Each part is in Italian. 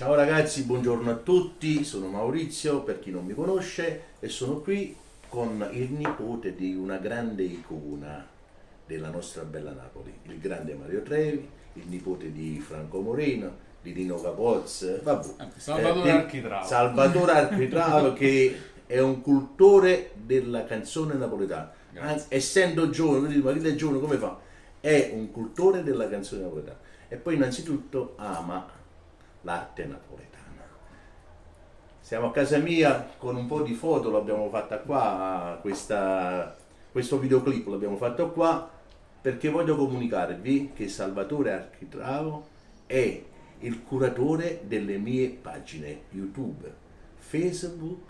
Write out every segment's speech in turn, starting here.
Ciao ragazzi, buongiorno a tutti, sono Maurizio per chi non mi conosce e sono qui con il nipote di una grande icona della nostra bella Napoli, il grande Mario Trevi, il nipote di Franco Moreno, di Nino Capozzi, vabbè, Salvatore Architravo. Salvatore Architravo che è un cultore della canzone napoletana. Grazie. Anzi, essendo giovane, quindi ma è giovane come fa? È un cultore della canzone napoletana e poi innanzitutto ama l'arte napoletana. Siamo a casa mia con un po' di foto, l'abbiamo fatta qua, questo videoclip l'abbiamo fatto qua perché voglio comunicarvi che Salvatore Architravo è il curatore delle mie pagine YouTube, Facebook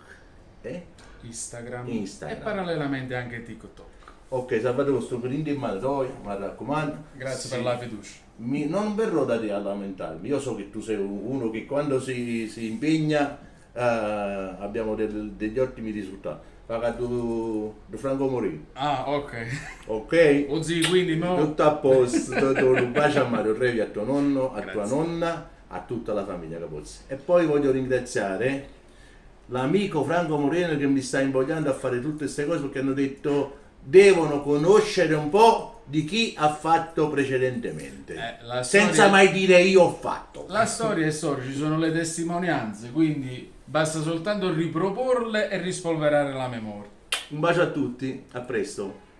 e Instagram, Instagram. e parallelamente anche TikTok. Ok, Salvatore, sto prendendo in mano, dai, mi raccomando. Grazie Sì. per la fiducia. Non verrò da te a lamentarmi, io so che tu sei uno che quando si impegna abbiamo degli ottimi risultati. Paga tu di Franco Morino, Ah, ok. ok? Così, quindi no. Tutto a posto, un bacio a Mario Trevi, a tuo nonno, a tua Grazie. nonna, a tutta la famiglia Capozzi. E poi voglio ringraziare l'amico Franco Moreno che mi sta invogliando a fare tutte queste cose perché hanno detto devono conoscere un po' di chi ha fatto precedentemente, La senza storia- mai dire io ho fatto. La storia è storia, ci sono le testimonianze, quindi basta soltanto riproporle e rispolverare la memoria. Un bacio a tutti, a presto.